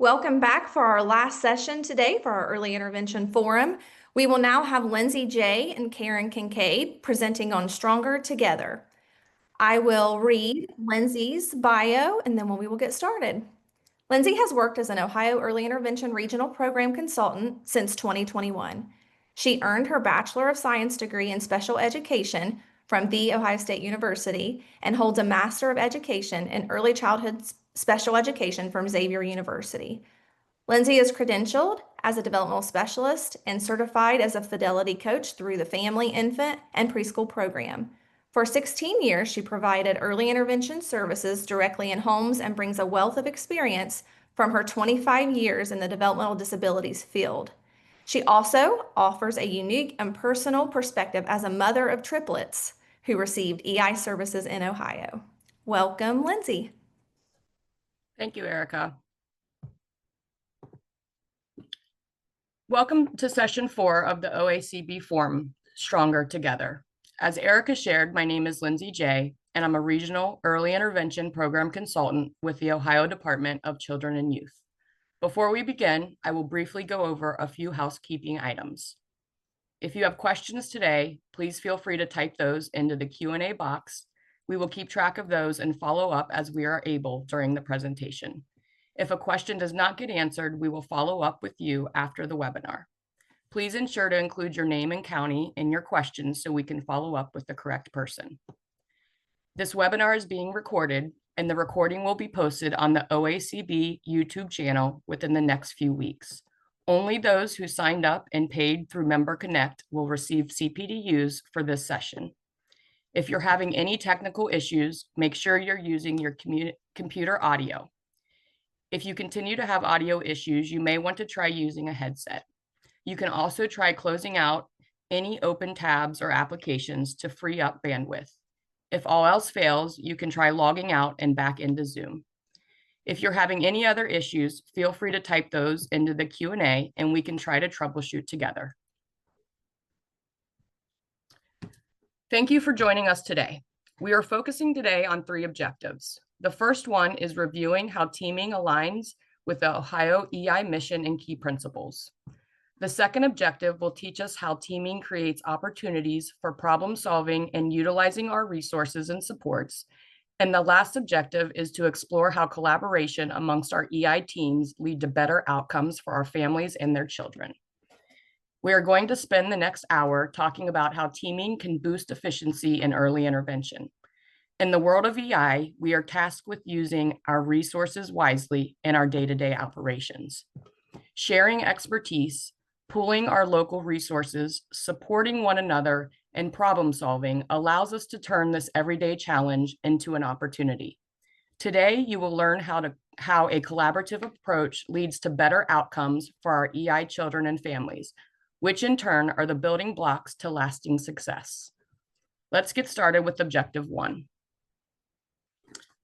Welcome back for our last session today for our Early Intervention Forum. We will now have Lindsay J. and Karen Kincaid presenting on Stronger Together. I will read Lindsay's bio and then we will get started. Lindsay has worked as an Ohio Early Intervention Regional Program Consultant since 2021. She earned her Bachelor of Science degree in Special Education from The Ohio State University and holds a Master of Education in Early Childhood Special Education from Xavier University. Lindsay is credentialed as a developmental specialist and certified as a fidelity coach through the Family, Infant, and Preschool program. For 16 years, she provided early intervention services directly in homes and brings a wealth of experience from her 25 years in the developmental disabilities field. She also offers a unique and personal perspective as a mother of triplets who received EI services in Ohio. Welcome, Lindsay. Thank you, Erica. Welcome to session 4 of the OACB Forum, Stronger Together. As Erica shared, my name is Lindsay J., and I'm a Regional Early Intervention Program Consultant with the Ohio Department of Children and Youth. Before we begin, I will briefly go over a few housekeeping items. If you have questions today, please feel free to type those into the Q&A box. We will keep track of those and follow up as we are able during the presentation. If a question does not get answered, we will follow up with you after the webinar. Please ensure to include your name and county in your questions so we can follow up with the correct person. This webinar is being recorded, and the recording will be posted on the OACB YouTube channel within the next few weeks. Only those who signed up and paid through Member Connect will receive CPDUs for this session. If you're having any technical issues, make sure you're using your computer audio. If you continue to have audio issues, you may want to try using a headset. You can also try closing out any open tabs or applications to free up bandwidth. If all else fails, you can try logging out and back into Zoom. If you're having any other issues, feel free to type those into the Q&A and we can try to troubleshoot together. Thank you for joining us today. We are focusing today on 3 objectives. The first one is reviewing how teaming aligns with the Ohio EI mission and key principles. The second objective will teach us how teaming creates opportunities for problem solving and utilizing our resources and supports. And the last objective is to explore how collaboration amongst our EI teams lead to better outcomes for our families and their children. We are going to spend the next hour talking about how teaming can boost efficiency in early intervention. In the world of EI, we are tasked with using our resources wisely in our day-to-day operations. Sharing expertise, pooling our local resources, supporting one another, and problem solving allows us to turn this everyday challenge into an opportunity. Today, you will learn how a collaborative approach leads to better outcomes for our EI children and families, which in turn are the building blocks to lasting success. Let's get started with Objective 1.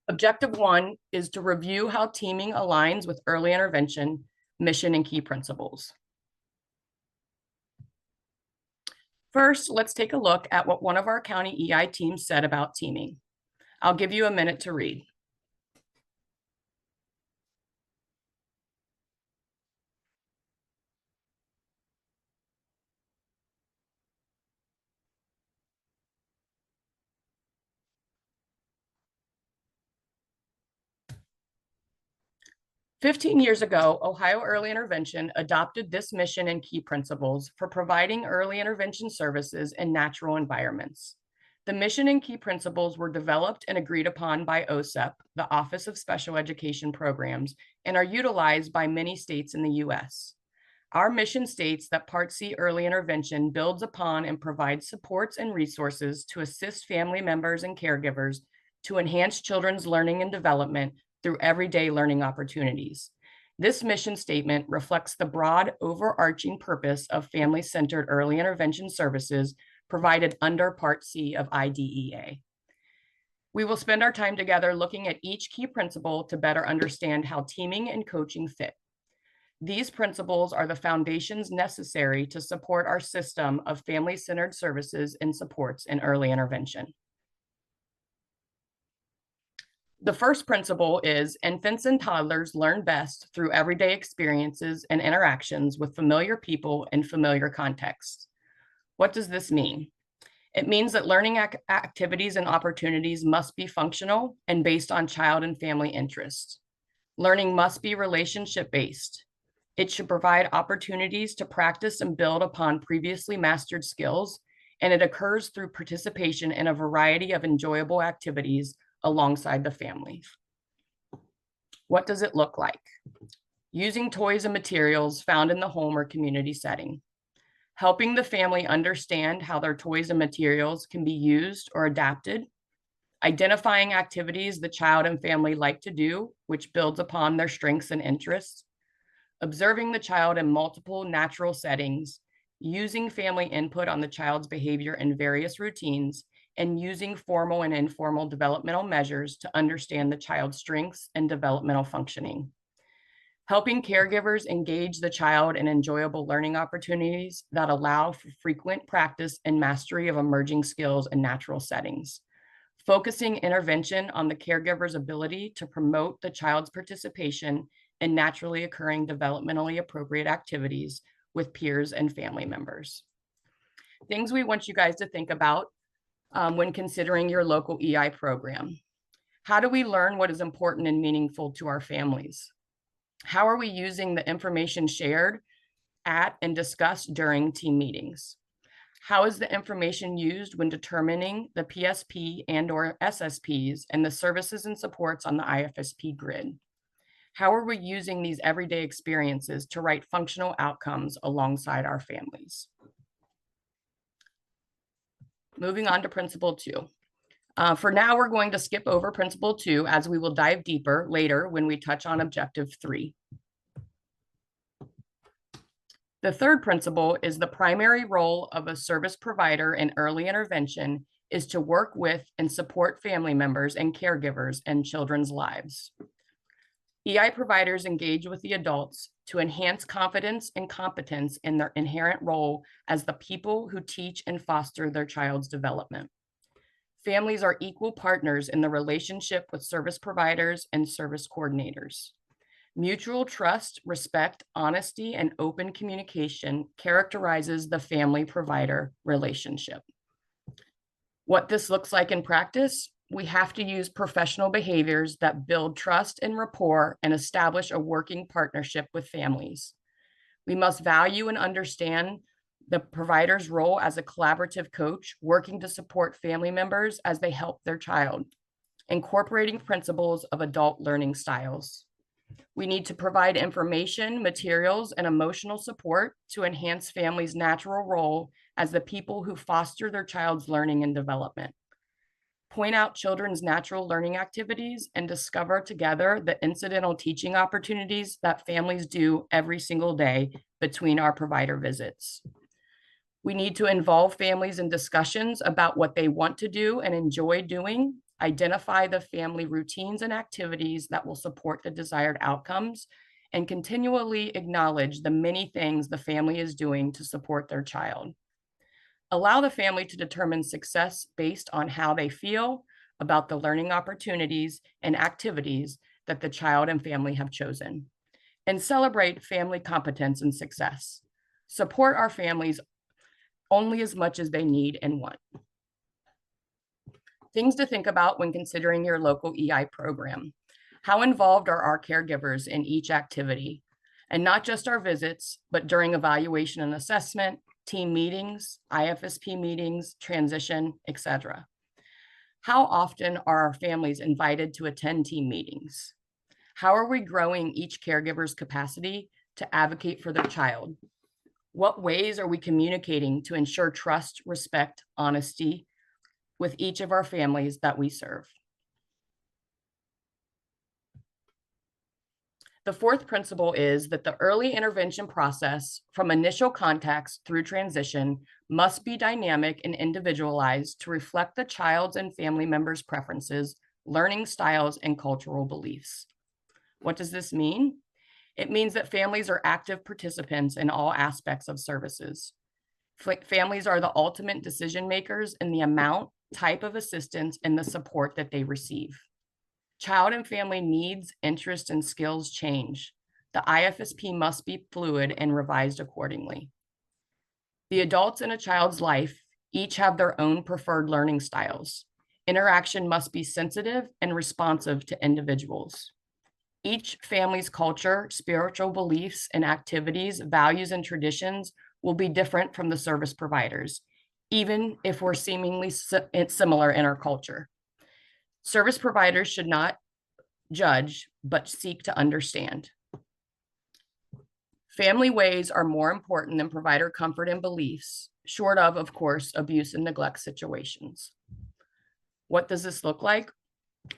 Objective 1 is to review how teaming aligns with early intervention, mission, and key principles. First, let's take a look at what one of our county EI teams said about teaming. I'll give you a minute to read. 15 years ago, Ohio Early Intervention adopted this mission and key principles for providing early intervention services in natural environments. The mission and key principles were developed and agreed upon by OSEP, the Office of Special Education Programs, and are utilized by many states in the U.S. Our mission states that Part C early intervention builds upon and provides supports and resources to assist family members and caregivers to enhance children's learning and development through everyday learning opportunities. This mission statement reflects the broad overarching purpose of family-centered early intervention services provided under Part C of IDEA. We will spend our time together looking at each key principle to better understand how teaming and coaching fit. These principles are the foundations necessary to support our system of family-centered services and supports in early intervention. The first principle is infants and toddlers learn best through everyday experiences and interactions with familiar people in familiar contexts. What does this mean? It means that learning activities and opportunities must be functional and based on child and family interests. Learning must be relationship-based. It should provide opportunities to practice and build upon previously mastered skills, and it occurs through participation in a variety of enjoyable activities alongside the family. What does it look like? Using toys and materials found in the home or community setting. Helping the family understand how their toys and materials can be used or adapted. Identifying activities the child and family like to do, which builds upon their strengths and interests. Observing the child in multiple natural settings, using family input on the child's behavior in various routines, and using formal and informal developmental measures to understand the child's strengths and developmental functioning. Helping caregivers engage the child in enjoyable learning opportunities that allow for frequent practice and mastery of emerging skills in natural settings. Focusing intervention on the caregiver's ability to promote the child's participation in naturally occurring developmentally appropriate activities with peers and family members. Things we want you guys to think about when considering your local EI program. How do we learn what is important and meaningful to our families? How are we using the information shared at and discussed during team meetings? How is the information used when determining the PSP and/or SSPs and the services and supports on the IFSP grid? How are we using these everyday experiences to write functional outcomes alongside our families? Moving on to principle 2. For now, we're going to skip over principle 2 as we will dive deeper later when we touch on objective 3. The third principle is the primary role of a service provider in early intervention is to work with and support family members and caregivers in children's lives. EI providers engage with the adults to enhance confidence and competence in their inherent role as the people who teach and foster their child's development. Families are equal partners in the relationship with service providers and service coordinators. Mutual trust, respect, honesty, and open communication characterizes the family-provider relationship. What this looks like in practice, we have to use professional behaviors that build trust and rapport and establish a working partnership with families. We must value and understand the provider's role as a collaborative coach, working to support family members as they help their child, incorporating principles of adult learning styles. We need to provide information, materials, and emotional support to enhance families' natural role as the people who foster their child's learning and development. Point out children's natural learning activities and discover together the incidental teaching opportunities that families do every single day between our provider visits. We need to involve families in discussions about what they want to do and enjoy doing, identify the family routines and activities that will support the desired outcomes, and continually acknowledge the many things the family is doing to support their child. Allow the family to determine success based on how they feel about the learning opportunities and activities that the child and family have chosen, and celebrate family competence and success. Support our families only as much as they need and want. Things to think about when considering your local EI program. How involved are our caregivers in each activity? And not just our visits, but during evaluation and assessment, team meetings, IFSP meetings, transition, etc. How often are our families invited to attend team meetings? How are we growing each caregiver's capacity to advocate for their child? What ways are we communicating to ensure trust, respect, honesty with each of our families that we serve? The fourth principle is that the early intervention process from initial contacts through transition must be dynamic and individualized to reflect the child's and family members' preferences, learning styles, and cultural beliefs. What does this mean? It means that families are active participants in all aspects of services. Families are the ultimate decision makers in the amount, type of assistance, and the support that they receive. Child and family needs, interests, and skills change. The IFSP must be fluid and revised accordingly. The adults in a child's life each have their own preferred learning styles. Interaction must be sensitive and responsive to individuals. Each family's culture, spiritual beliefs, and activities, values, and traditions will be different from the service providers, even if we're seemingly similar in our culture. Service providers should not judge, but seek to understand. Family ways are more important than provider comfort and beliefs, short of course, abuse and neglect situations. What does this look like?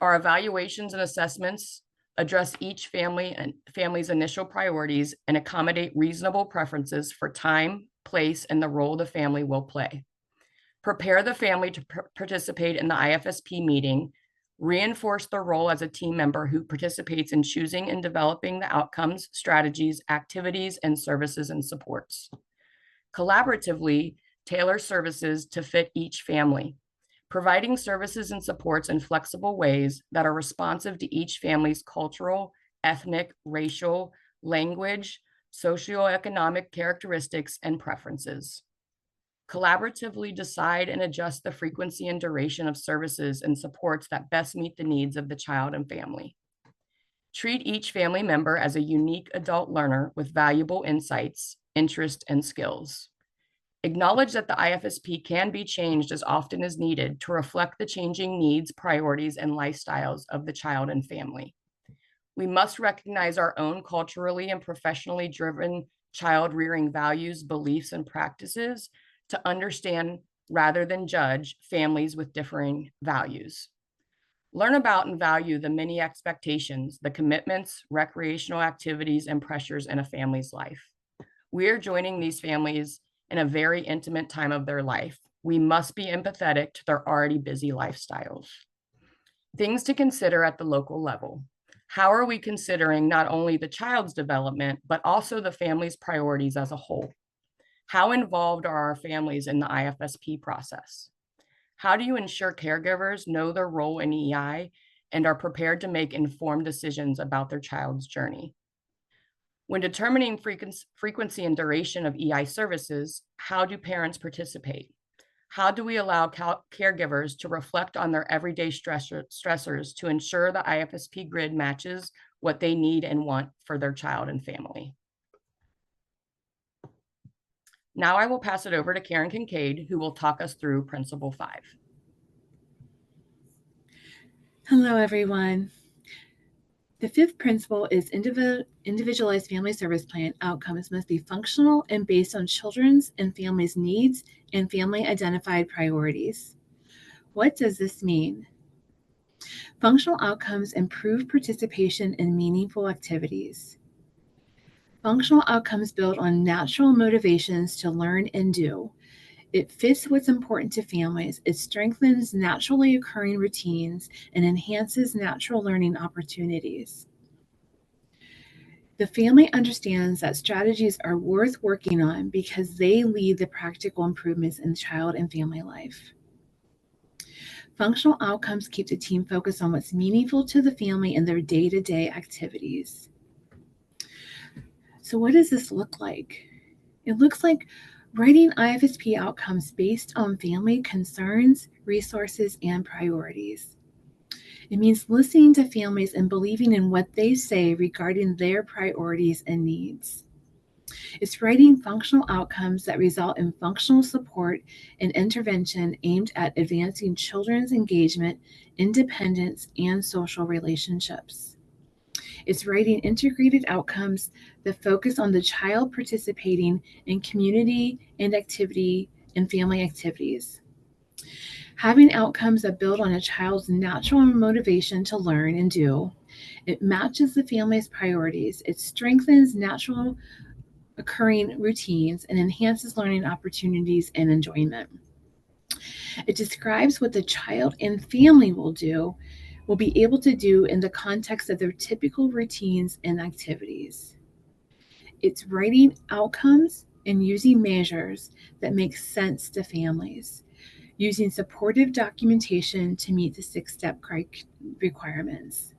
Our evaluations and assessments address each family and family's initial priorities and accommodate reasonable preferences for time, place, and the role the family will play. Prepare the family to participate in the IFSP meeting, reinforce their role as a team member who participates in choosing and developing the outcomes, strategies, activities, and services and supports. Collaboratively, tailor services to fit each family, providing services and supports in flexible ways that are responsive to each family's cultural, ethnic, racial, language, socioeconomic characteristics, and preferences. Collaboratively decide and adjust the frequency and duration of services and supports that best meet the needs of the child and family. Treat each family member as a unique adult learner with valuable insights, interests, and skills. Acknowledge that the IFSP can be changed as often as needed to reflect the changing needs, priorities, and lifestyles of the child and family. We must recognize our own culturally and professionally driven child rearing values, beliefs, and practices to understand rather than judge families with differing values. Learn about and value the many expectations, the commitments, recreational activities, and pressures in a family's life. We are joining these families in a very intimate time of their life. We must be empathetic to their already busy lifestyles. Things to consider at the local level. How are we considering not only the child's development, but also the family's priorities as a whole? How involved are our families in the IFSP process? How do you ensure caregivers know their role in EI and are prepared to make informed decisions about their child's journey? When determining frequency and duration of EI services, how do parents participate? How do we allow caregivers to reflect on their everyday stressors to ensure the IFSP grid matches what they need and want for their child and family? Now I will pass it over to Karen Kincaid, who will talk us through Principle 5. Hello, everyone. The fifth principle is individualized family service plan outcomes must be functional and based on children's and families' needs and family identified priorities. What does this mean? Functional outcomes improve participation in meaningful activities. Functional outcomes build on natural motivations to learn and do. It fits what's important to families. It strengthens naturally occurring routines and enhances natural learning opportunities. The family understands that strategies are worth working on because they lead the practical improvements in child and family life. Functional outcomes keep the team focused on what's meaningful to the family in their day-to-day activities. So what does this look like? It looks like writing IFSP outcomes based on family concerns, resources, and priorities. It means listening to families and believing in what they say regarding their priorities and needs. It's writing functional outcomes that result in functional support and intervention aimed at advancing children's engagement, independence, and social relationships. It's writing integrated outcomes that focus on the child participating in community and activity and family activities. Having outcomes that build on a child's natural motivation to learn and do, it matches the family's priorities, it strengthens natural occurring routines, and enhances learning opportunities and enjoyment. It describes what the child and family will be able to do in the context of their typical routines and activities. It's writing outcomes and using measures that make sense to families. using supportive documentation to meet the 6-step requirements.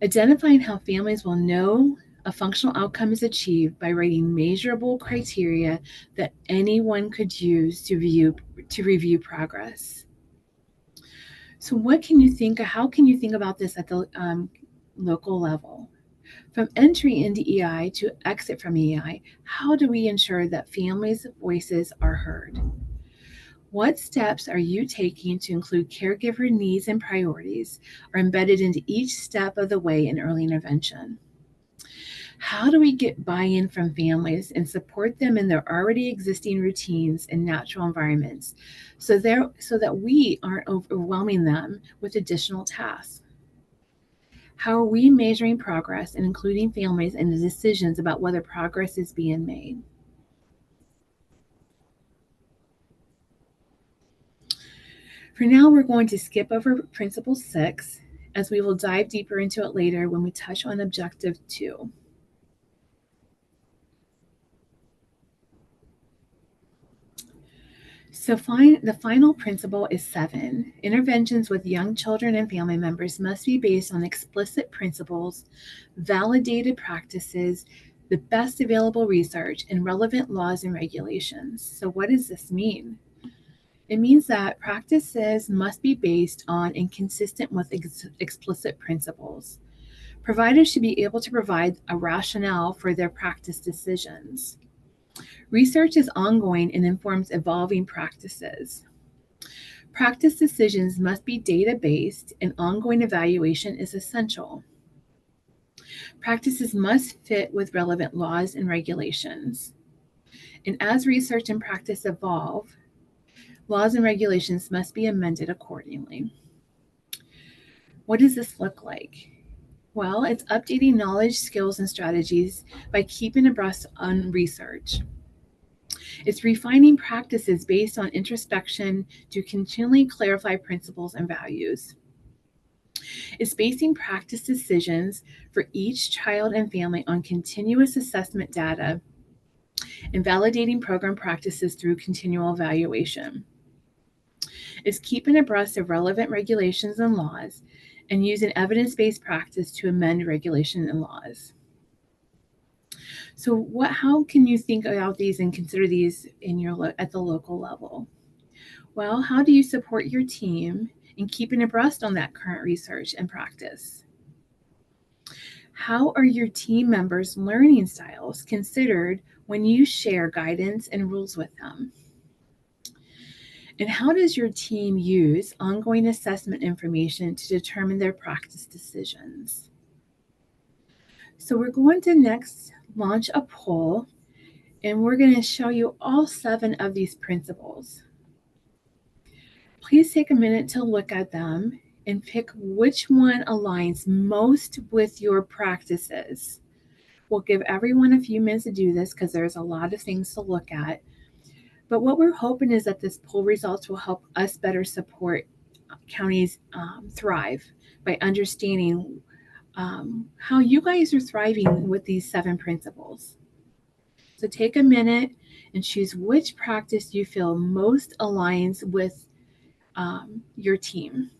Identifying how families will know a functional outcome is achieved by writing measurable criteria that anyone could use to review progress. So what can you think, how can you think about this at the local level? From entry into EI to exit from EI, how do we ensure that families' voices are heard? What steps are you taking to include caregiver needs and priorities are embedded into each step of the way in early intervention? How do we get buy-in from families and support them in their already existing routines and natural environments so that we aren't overwhelming them with additional tasks? How are we measuring progress and including families in the decisions about whether progress is being made? For now, we're going to skip over Principle 6, as we will dive deeper into it later when we touch on Objective 2. So the final principle is 7. Interventions with young children and family members must be based on explicit principles, validated practices, the best available research, and relevant laws and regulations. So what does this mean? It means that practices must be based on and consistent with explicit principles. Providers should be able to provide a rationale for their practice decisions. Research is ongoing and informs evolving practices. Practice decisions must be data-based, and ongoing evaluation is essential. Practices must fit with relevant laws and regulations. And as research and practice evolve, laws and regulations must be amended accordingly. What does this look like? Well, it's updating knowledge, skills, and strategies by keeping abreast on research. It's refining practices based on introspection to continually clarify principles and values. It's basing practice decisions for each child and family on continuous assessment data and validating program practices through continual evaluation. It's keeping abreast of relevant regulations and laws and using evidence-based practice to amend regulation and laws. So how can you think about these and consider these at the local level? Well, how do you support your team in keeping abreast on that current research and practice? How are your team members' learning styles considered when you share guidance and rules with them? And how does your team use ongoing assessment information to determine their practice decisions? So we're going to next launch a poll, and we're going to show you all 7 of these principles. Please take a minute to look at them and pick which one aligns most with your practices. We'll give everyone a few minutes to do this because there's a lot of things to look at. But what we're hoping is that this poll results will help us better support counties thrive by understanding how you guys are thriving with these 7 principles. So take a minute and choose which practice you feel most aligns with your team.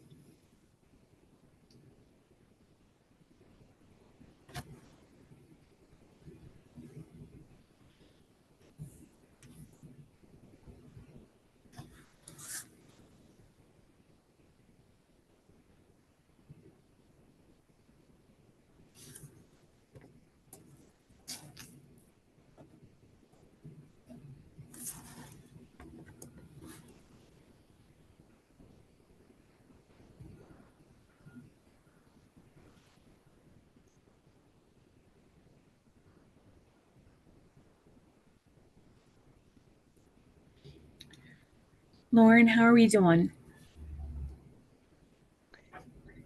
Lauren, how are we doing?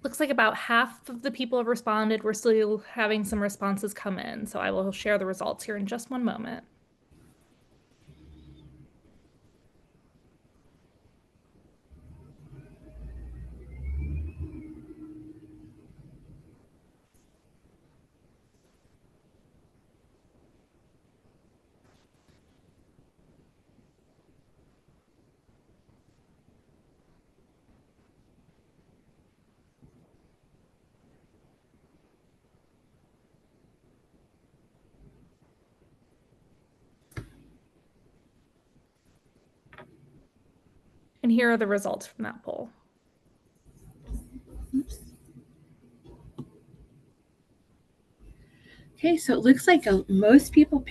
Looks like about half of the people have responded. We're still having some responses come in, so I will share the results here in just one moment. And here are the results from that poll. Oops. Okay, so it looks like most people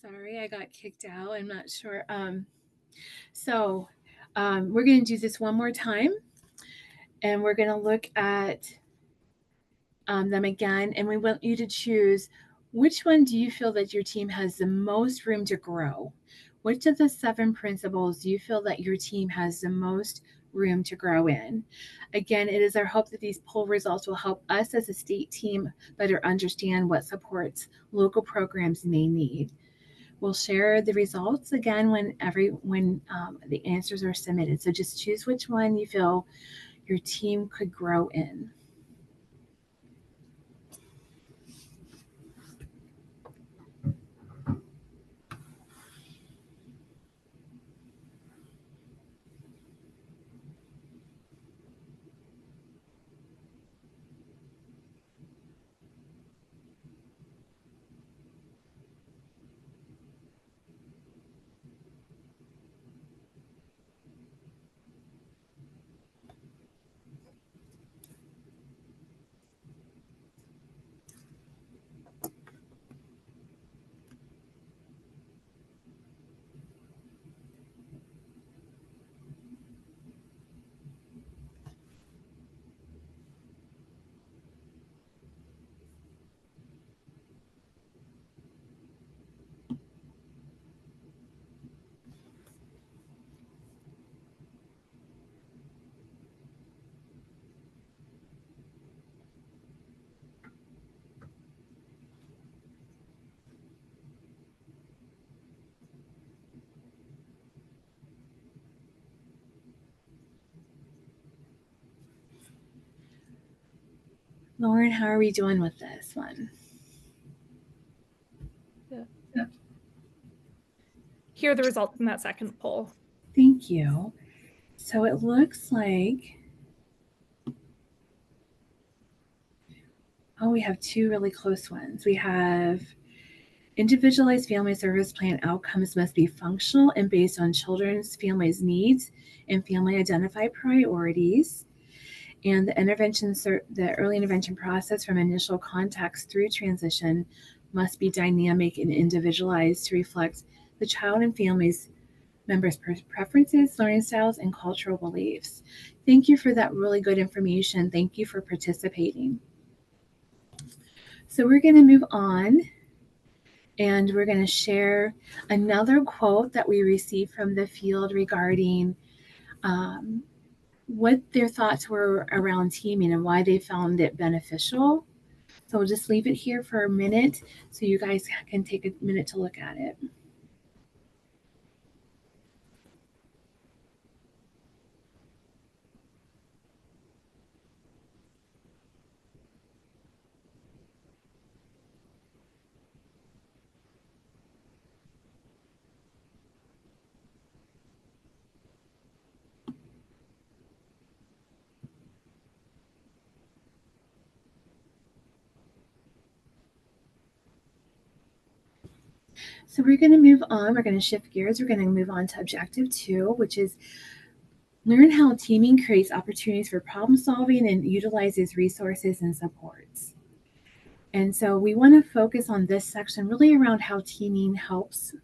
Sorry, I got kicked out. I'm not sure. We're going to do this one more time, and we're going to look at them again. And we want you to choose which one do you feel that your team has the most room to grow? Which of the 7 principles do you feel that your team has the most room to grow in? Again, it is our hope that these poll results will help us as a state team better understand what supports local programs may need. We'll share the results again when the answers are submitted. So just choose which one you feel your team could grow in. Lauren, how are we doing with this one? Yeah. Here are the results from that second poll. Thank you. So it looks like, we have 2 really close ones. We have individualized family service plan outcomes must be functional and based on children's families' needs and family identified priorities. And the early intervention process from initial contacts through transition must be dynamic and individualized to reflect the child and family's members' preferences, learning styles, and cultural beliefs. Thank you for that really good information. Thank you for participating. So we're going to move on, and we're going to share another quote that we received from the field regarding what their thoughts were around teaming and why they found it beneficial. So we'll just leave it here for a minute so you guys can take a minute to look at it. So we're going to move on. We're going to shift gears. We're going to move on to objective 2, which is learn how teaming creates opportunities for problem solving and utilizes resources and supports. And so we want to focus on this section really around how teaming helps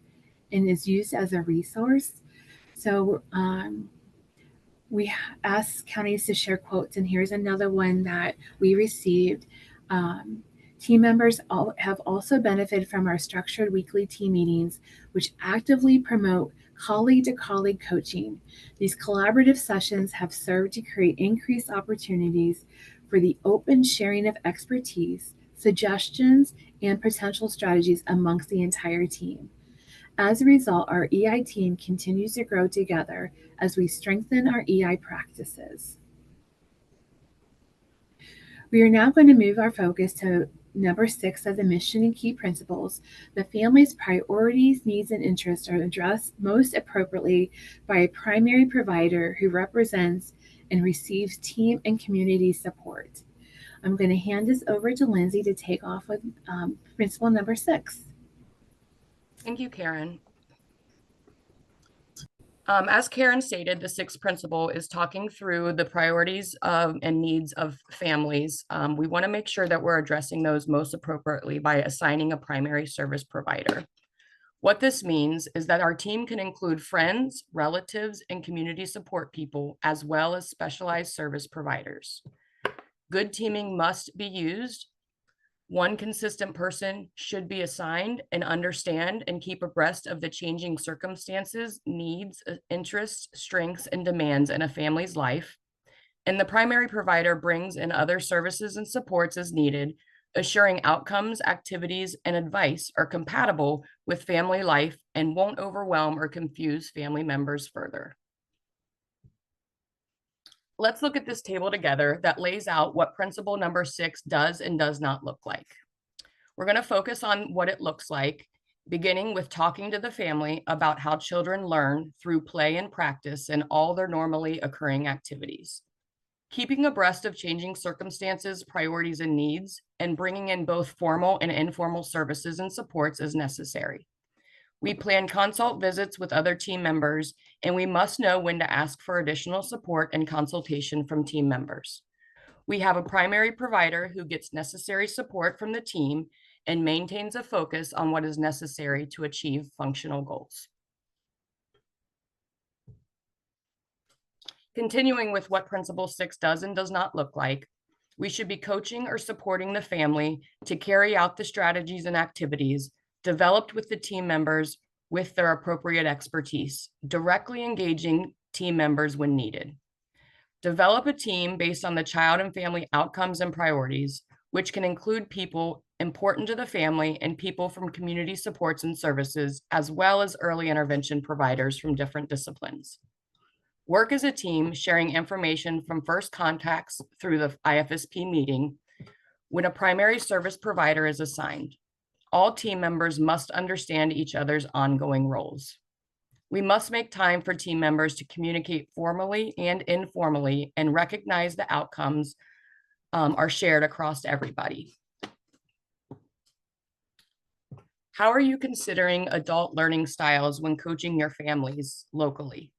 and is used as a resource. So We asked counties to share quotes, and here's another one that we received. Team members have also benefited from our structured weekly team meetings, which actively promote colleague-to-colleague coaching. These collaborative sessions have served to create increased opportunities for the open sharing of expertise, suggestions, and potential strategies amongst the entire team. As a result, our EI team continues to grow together as we strengthen our EI practices. We are now going to move our focus to number 6 of the mission and key principles. The family's priorities, needs, and interests are addressed most appropriately by a primary provider who represents and receives team and community support. I'm going to hand this over to Lindsay to take off with principle number 6. Thank you, Karen. As Karen stated, the 6th principle is talking through the priorities and needs of families. We want to make sure that we're addressing those most appropriately by assigning a primary service provider. What this means is that our team can include friends, relatives, and community support people, as well as specialized service providers. Good teaming must be used. One consistent person should be assigned and understand and keep abreast of the changing circumstances, needs, interests, strengths, and demands in a family's life. And the primary provider brings in other services and supports as needed, assuring outcomes, activities, and advice are compatible with family life and won't overwhelm or confuse family members further. Let's look at this table together that lays out what principle number 6 does and does not look like. We're going to focus on what it looks like, beginning with talking to the family about how children learn through play and practice and all their normally occurring activities. Keeping abreast of changing circumstances, priorities, and needs, and bringing in both formal and informal services and supports as necessary. We plan consult visits with other team members, and we must know when to ask for additional support and consultation from team members. We have a primary provider who gets necessary support from the team and maintains a focus on what is necessary to achieve functional goals. Continuing with what principle 6 does and does not look like, we should be coaching or supporting the family to carry out the strategies and activities developed with the team members with their appropriate expertise, directly engaging team members when needed. Develop a team based on the child and family outcomes and priorities, which can include people important to the family and people from community supports and services, as well as early intervention providers from different disciplines. Work as a team, sharing information from first contacts through the IFSP meeting when a primary service provider is assigned. All team members must understand each other's ongoing roles. We must make time for team members to communicate formally and informally and recognize the outcomes are shared across everybody. How are you considering adult learning styles when coaching your families locally?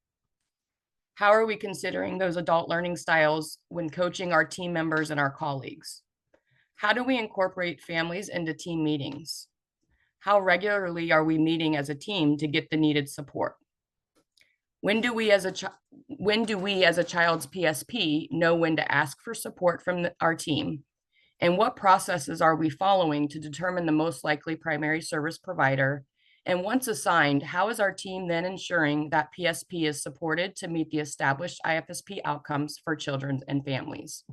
How are we considering those adult learning styles when coaching our team members and our colleagues? How do we incorporate families into team meetings? How regularly are we meeting as a team to get the needed support? When do we as a child's PSP know when to ask for support from our team? And what processes are we following to determine the most likely primary service provider? And once assigned, how is our team then ensuring that PSP is supported to meet the established IFSP outcomes for children and families?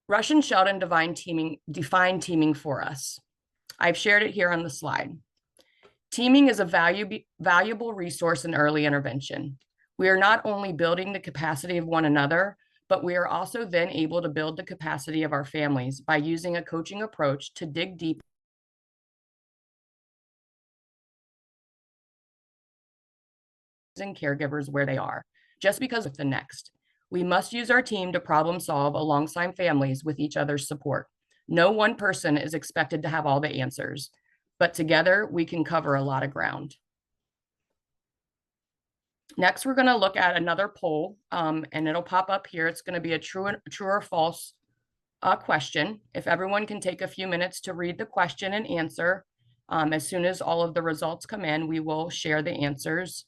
Rush and Sheldon define teaming for us. I've shared it here on the slide. Teaming is a valuable resource in early intervention. We are not only building the capacity of one another, but we are also then able to build the capacity of our families by using a coaching approach to dig deep and caregivers where they are, just because of the next. We must use our team to problem solve alongside families with each other's support. No one person is expected to have all the answers, but together we can cover a lot of ground. Next, we're going to look at another poll, and it'll pop up here. It's going to be a true or false question. If everyone can take a few minutes to read the question and answer, as soon as all of the results come in, we will share the answers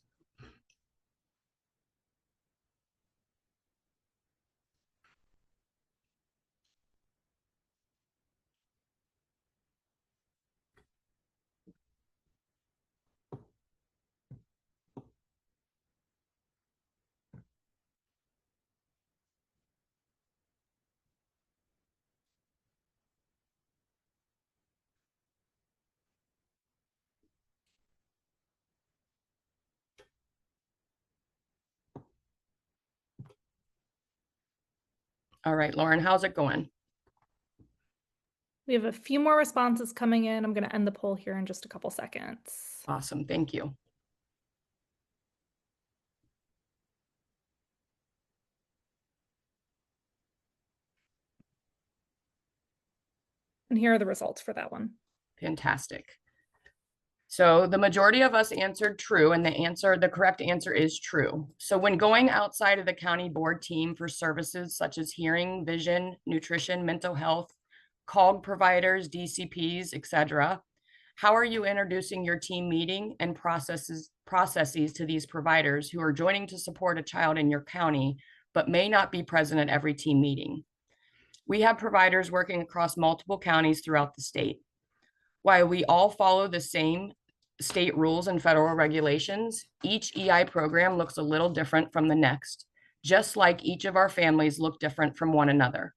All right, Lauren, how's it going? We have a few more responses coming in. I'm going to end the poll here in just a couple seconds. Awesome, thank you. And here are the results for that one. Fantastic. So the majority of us answered true, and the correct answer is true. So when going outside of the county board team for services such as hearing, vision, nutrition, mental health, COG providers, DCPs, etc., how are you introducing your team meeting and processes to these providers who are joining to support a child in your county, but may not be present at every team meeting? We have providers working across multiple counties throughout the state. While we all follow the same state rules and federal regulations, each EI program looks a little different from the next, just like each of our families look different from one another.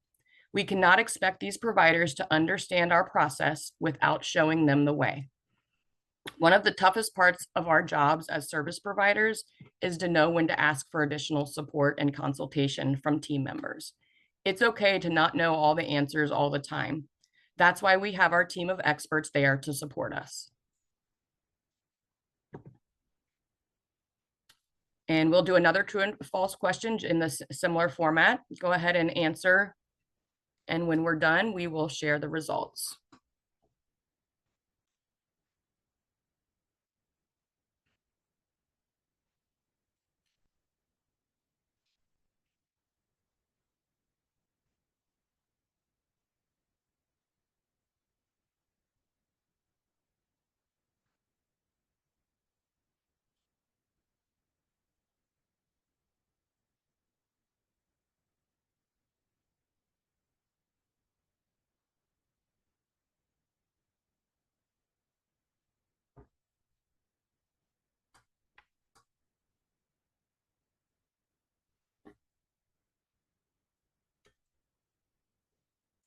We cannot expect these providers to understand our process without showing them the way. One of the toughest parts of our jobs as service providers is to know when to ask for additional support and consultation from team members. It's okay to not know all the answers all the time. That's why we have our team of experts there to support us. And we'll do another true and false question in this similar format. Go ahead and answer. And when we're done, we will share the results.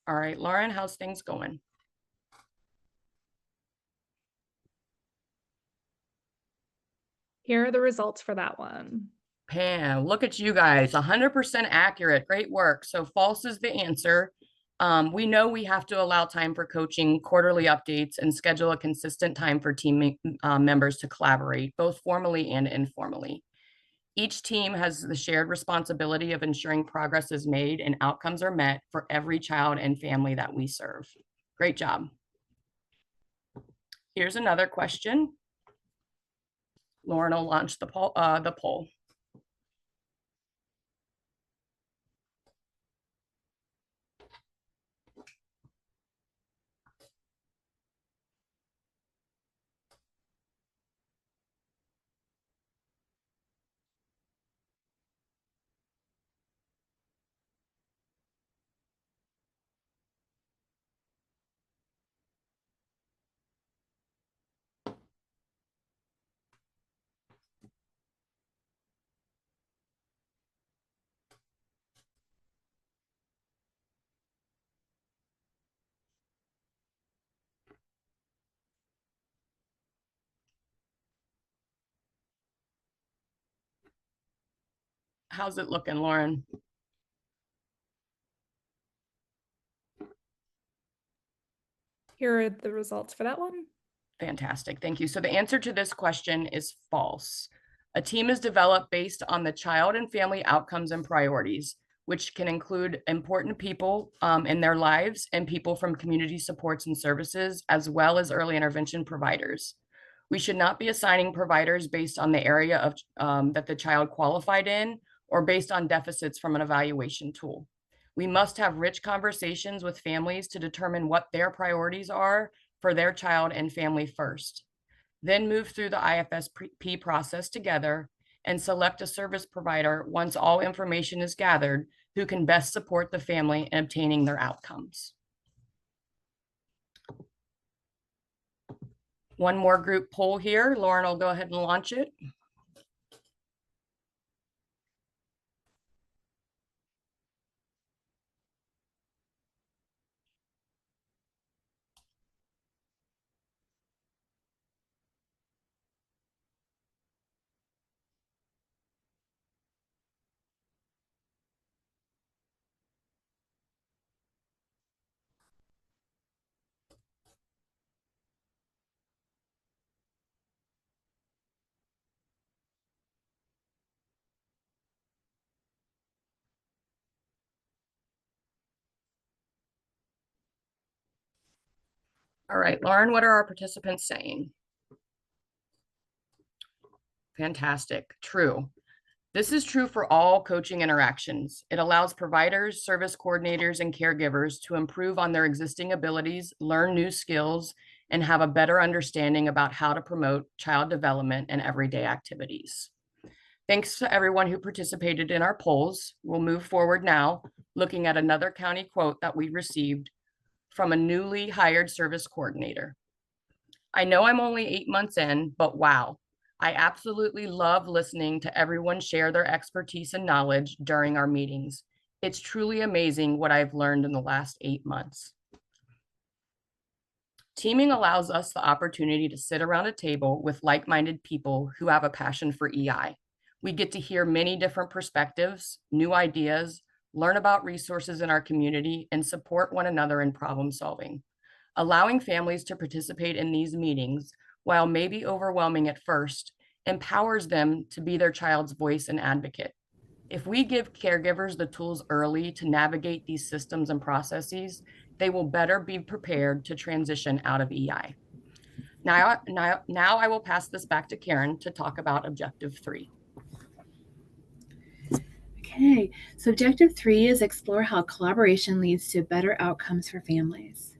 All right, Lauren, how's things going? Here are the results for that one. Pam, look at you guys, 100% accurate. Great work. So false is the answer. We know we have to allow time for coaching, quarterly updates, and schedule a consistent time for team members to collaborate, both formally and informally. Each team has the shared responsibility of ensuring progress is made and outcomes are met for every child and family that we serve. Great job. Here's another question. Lauren will launch the poll. How's it looking, Lauren? Here are the results for that one. Fantastic, thank you. So the answer to this question is false. A team is developed based on the child and family outcomes and priorities, which can include important people in their lives and people from community supports and services, as well as early intervention providers. We should not be assigning providers based on the area of that the child qualified in or based on deficits from an evaluation tool. We must have rich conversations with families to determine what their priorities are for their child and family first. Then move through the IFSP process together and select a service provider once all information is gathered who can best support the family in obtaining their outcomes. One more group poll here. Lauren will go ahead and launch it. All right, Lauren, what are our participants saying? Fantastic. True. This is true for all coaching interactions. It allows providers, service coordinators, and caregivers to improve on their existing abilities, learn new skills, and have a better understanding about how to promote child development and everyday activities. Thanks to everyone who participated in our polls. We'll move forward now, looking at another county quote that we received from a newly hired service coordinator. I know I'm only 8 months in, but wow, I absolutely love listening to everyone share their expertise and knowledge during our meetings. It's truly amazing what I've learned in the last 8 months. Teaming allows us the opportunity to sit around a table with like-minded people who have a passion for EI. We get to hear many different perspectives, new ideas, learn about resources in our community, and support one another in problem solving. Allowing families to participate in these meetings, while maybe overwhelming at first, empowers them to be their child's voice and advocate. If we give caregivers the tools early to navigate these systems and processes, they will better be prepared to transition out of EI. Now I will pass this back to Karen to talk about objective 3. Okay, so objective 3 is explore how collaboration leads to better outcomes for families.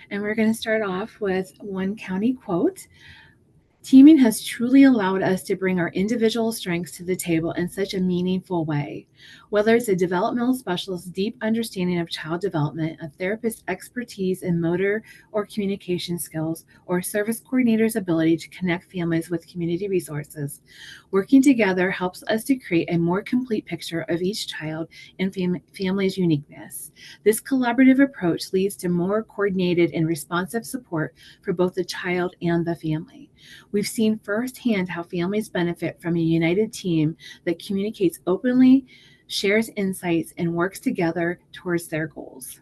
And we're going to start off with one county quote. Teaming has truly allowed us to bring our individual strengths to the table in such a meaningful way. Whether it's a developmental specialist's deep understanding of child development, a therapist's expertise in motor or communication skills, or a service coordinator's ability to connect families with community resources, working together helps us to create a more complete picture of each child and family's uniqueness. This collaborative approach leads to more coordinated and responsive support for both the child and the family. We've seen firsthand how families benefit from a united team that communicates openly, shares insights, and works together towards their goals.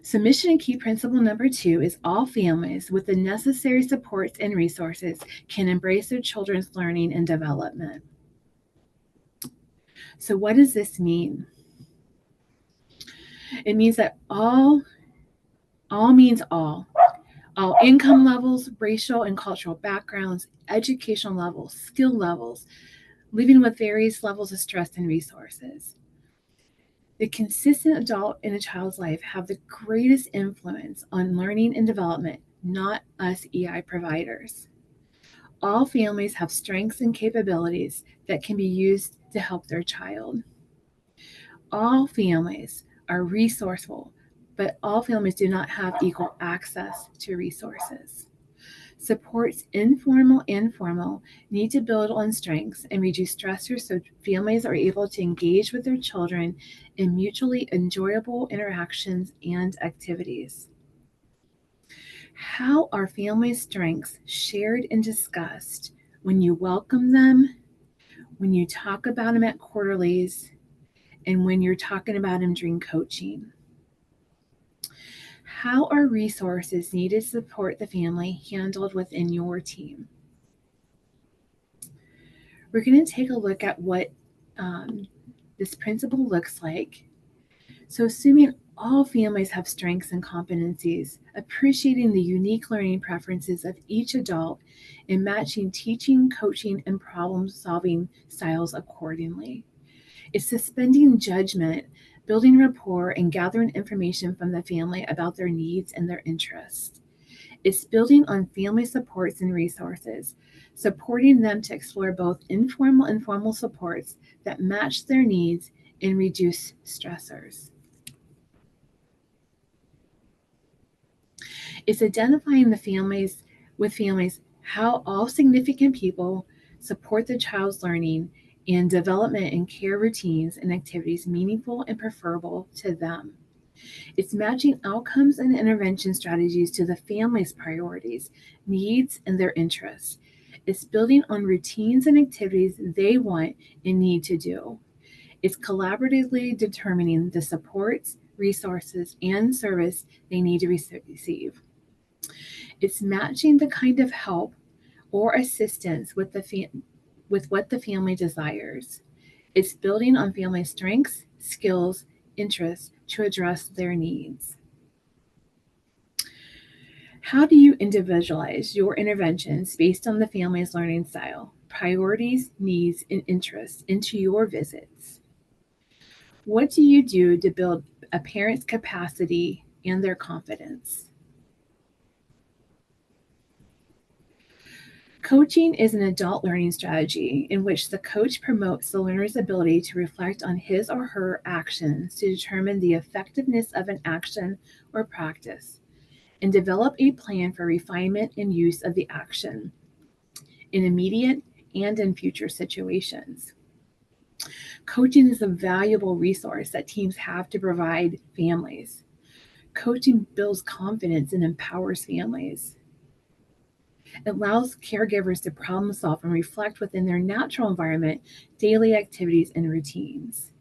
So mission and key principle number 2 is all families with the necessary supports and resources can embrace their children's learning and development. So what does this mean? It means that all means all income levels, racial and cultural backgrounds, educational levels, skill levels, living with various levels of stress and resources. The consistent adult in a child's life have the greatest influence on learning and development, not us EI providers. All families have strengths and capabilities that can be used to help their child. All families are resourceful, but all families do not have equal access to resources. Supports, informal and formal, need to build on strengths and reduce stressors so families are able to engage with their children in mutually enjoyable interactions and activities. How are family strengths shared and discussed when you welcome them, when you talk about them at quarterlies, and when you're talking about them during coaching? How are resources needed to support the family handled within your team? We're going to take a look at what this principle looks like. So assuming all families have strengths and competencies, appreciating the unique learning preferences of each adult, and matching teaching, coaching, and problem-solving styles accordingly. It's suspending judgment, building rapport, and gathering information from the family about their needs and their interests. It's building on family supports and resources, supporting them to explore both informal and formal supports that match their needs and reduce stressors. It's identifying the families how all significant people support the child's learning and development and care routines and activities meaningful and preferable to them. It's matching outcomes and intervention strategies to the family's priorities, needs, and their interests. It's building on routines and activities they want and need to do. It's collaboratively determining the supports, resources, and service they need to receive. It's matching the kind of help or assistance with what the family desires. It's building on family strengths, skills, interests to address their needs. How do you individualize your interventions based on the family's learning style, priorities, needs, and interests into your visits? What do you do to build a parent's capacity and their confidence? Coaching is an adult learning strategy in which the coach promotes the learner's ability to reflect on his or her actions to determine the effectiveness of an action or practice and develop a plan for refinement and use of the action in immediate and in future situations. Coaching is a valuable resource that teams have to provide families. Coaching builds confidence and empowers families. It allows caregivers to problem solve and reflect within their natural environment, daily activities, and routines.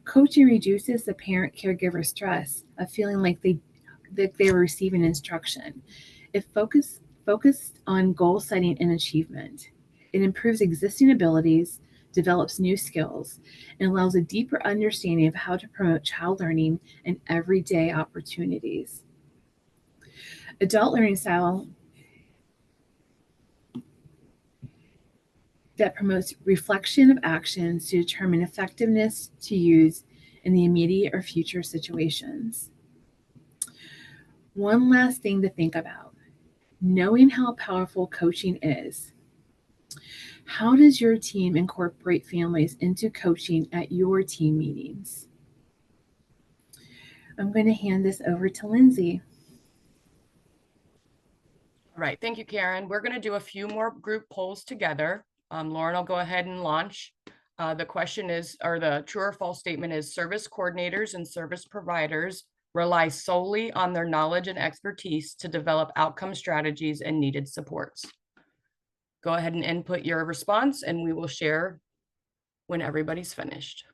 Coaching reduces the parent caregiver stress of feeling like they're receiving instruction. It focused on goal setting and achievement. It improves existing abilities, develops new skills, and allows a deeper understanding of how to promote child learning and everyday opportunities. Adult learning style that promotes reflection of actions to determine effectiveness to use in the immediate or future situations. One last thing to think about: knowing how powerful coaching is. How does your team incorporate families into coaching at your team meetings? I'm going to hand this over to Lindsay. All right, thank you, Karen. We're going to do a few more group polls together. Lauren will go ahead and launch. The question is, or the true or false statement is, service coordinators and service providers rely solely on their knowledge and expertise to develop outcome strategies and needed supports. Go ahead and input your response, and we will share when everybody's finished.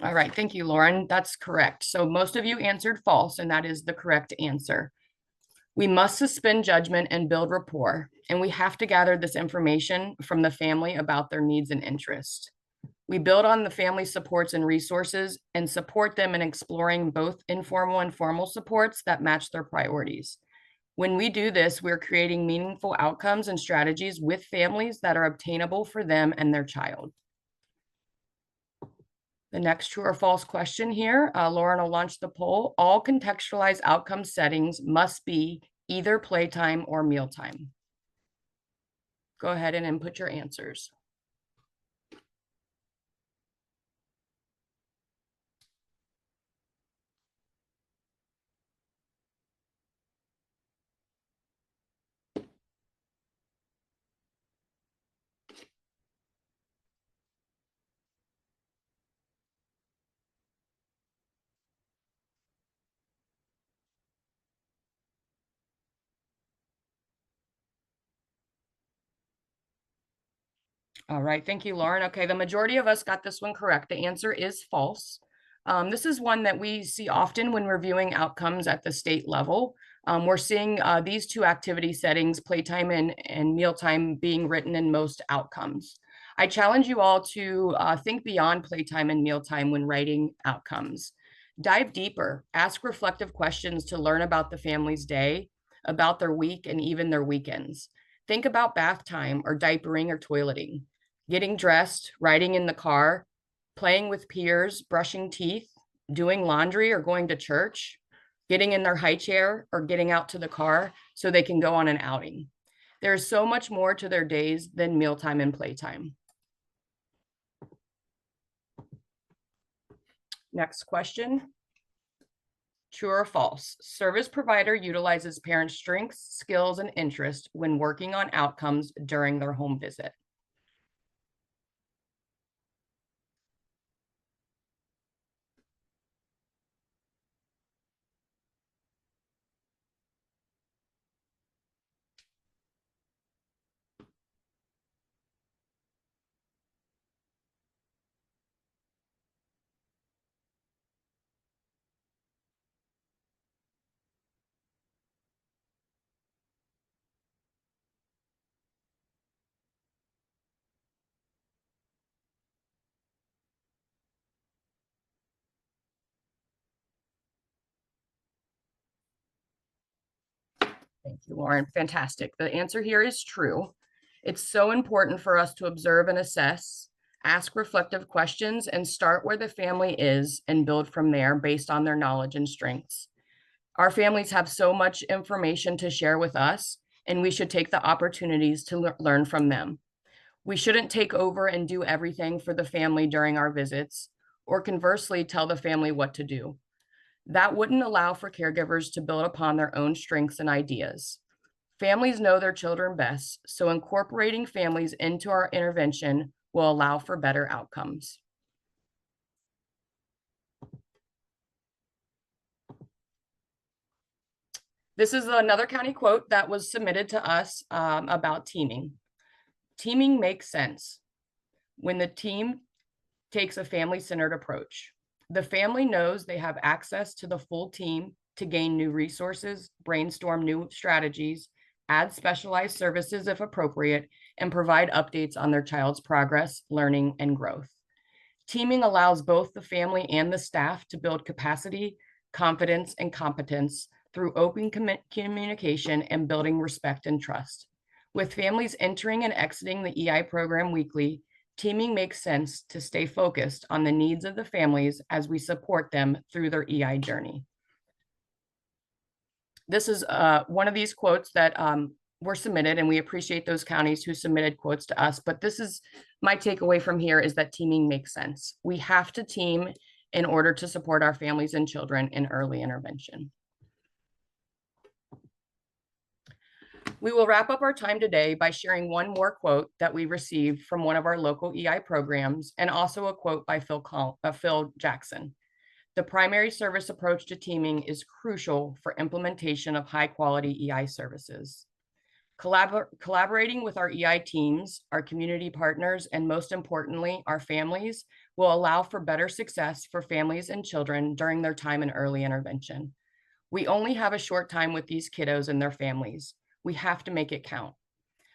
All right, thank you, Lauren. That's correct. So most of you answered false, and that is the correct answer. We must suspend judgment and build rapport, and we have to gather this information from the family about their needs and interests. We build on the family supports and resources and support them in exploring both informal and formal supports that match their priorities. When we do this, we're creating meaningful outcomes and strategies with families that are obtainable for them and their child. The next true or false question here, Lauren will launch the poll. All contextualized outcome settings must be either playtime or mealtime. Go ahead and input your answers. All right, thank you, Lauren. Okay, the majority of us got this one correct. The answer is false. This is one that we see often when reviewing outcomes at the state level. We're seeing these two activity settings, playtime and mealtime, being written in most outcomes. I challenge you all to think beyond playtime and mealtime when writing outcomes. Dive deeper, ask reflective questions to learn about the family's day, about their week, and even their weekends. Think about bath time or diapering or toileting, getting dressed, riding in the car, playing with peers, brushing teeth, doing laundry or going to church, getting in their high chair or getting out to the car so they can go on an outing. There's so much more to their days than mealtime and playtime. Next question. True or false? Service provider utilizes parents' strengths, skills, and interests when working on outcomes during their home visit. Thank you, Lauren. Fantastic. The answer here is true. It's so important for us to observe and assess, ask reflective questions, and start where the family is and build from there based on their knowledge and strengths. Our families have so much information to share with us, and we should take the opportunities to learn from them. We shouldn't take over and do everything for the family during our visits, or conversely, tell the family what to do. That wouldn't allow for caregivers to build upon their own strengths and ideas. Families know their children best, so incorporating families into our intervention will allow for better outcomes. This is another county quote that was submitted to us about teaming. Teaming makes sense when the team takes a family-centered approach. The family knows they have access to the full team to gain new resources, brainstorm new strategies, add specialized services if appropriate, and provide updates on their child's progress, learning, and growth. Teaming allows both the family and the staff to build capacity, confidence, and competence through open communication and building respect and trust. With families entering and exiting the EI program weekly, teaming makes sense to stay focused on the needs of the families as we support them through their EI journey. This is one of these quotes that were submitted, and we appreciate those counties who submitted quotes to us. But this is my takeaway from here is that teaming makes sense. We have to team in order to support our families and children in early intervention. We will wrap up our time today by sharing one more quote that we received from one of our local EI programs, and also a quote by Phil Jackson. The primary service approach to teaming is crucial for implementation of high-quality EI services. Collaborating with our EI teams, our community partners, and most importantly, our families will allow for better success for families and children during their time in early intervention. We only have a short time with these kiddos and their families. We have to make it count.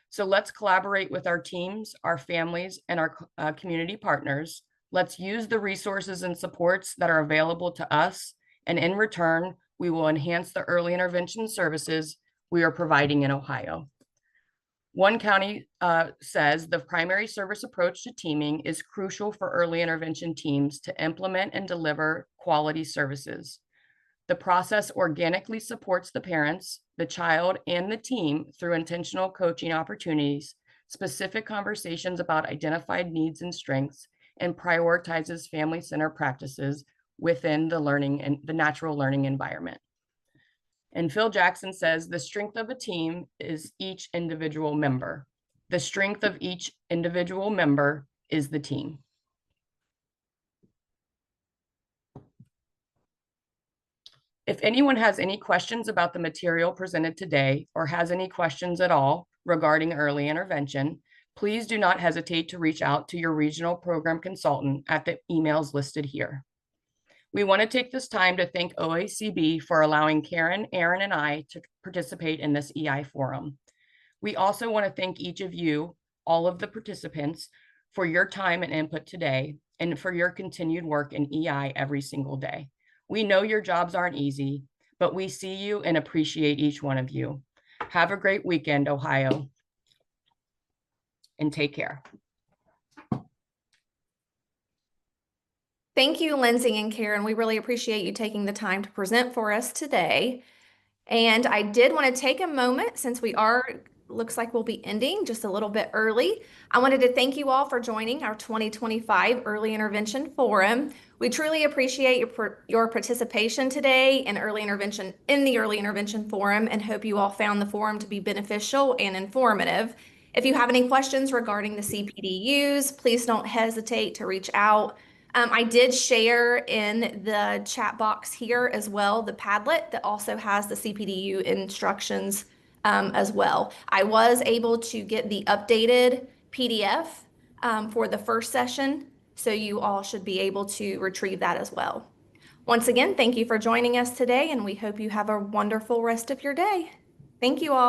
So let's collaborate with our teams, our families, and our community partners. Let's use the resources and supports that are available to us. And in return, we will enhance the early intervention services we are providing in Ohio. One county says the primary service approach to teaming is crucial for early intervention teams to implement and deliver quality services. The process organically supports the parents, the child, and the team through intentional coaching opportunities, specific conversations about identified needs and strengths, and prioritizes family-centered practices within the learning and the natural learning environment. And Phil Jackson says, the strength of a team is each individual member. The strength of each individual member is the team. If anyone has any questions about the material presented today or has any questions at all regarding early intervention, please do not hesitate to reach out to your regional program consultant at the emails listed here. We want to take this time to thank OACB for allowing Karen, Aaron, and I to participate in this EI forum. We also want to thank each of you, all of the participants, for your time and input today and for your continued work in EI every single day. We know your jobs aren't easy, but we see you and appreciate each one of you. Have a great weekend, Ohio, and take care. Thank you, Lindsay and Karen. We really appreciate you taking the time to present for us today. And I did want to take a moment, since looks like we'll be ending just a little bit early. I wanted to thank you all for joining our 2025 Early Intervention Forum. We truly appreciate your participation today in the Early Intervention Forum, and hope you all found the forum to be beneficial and informative. If you have any questions regarding the CPDUs, please don't hesitate to reach out. I did share in the chat box here as well the Padlet that also has the CPDU instructions as well. I was able to get the updated PDF for the first session, so you all should be able to retrieve that as well. Once again, thank you for joining us today, and we hope you have a wonderful rest of your day. Thank you all.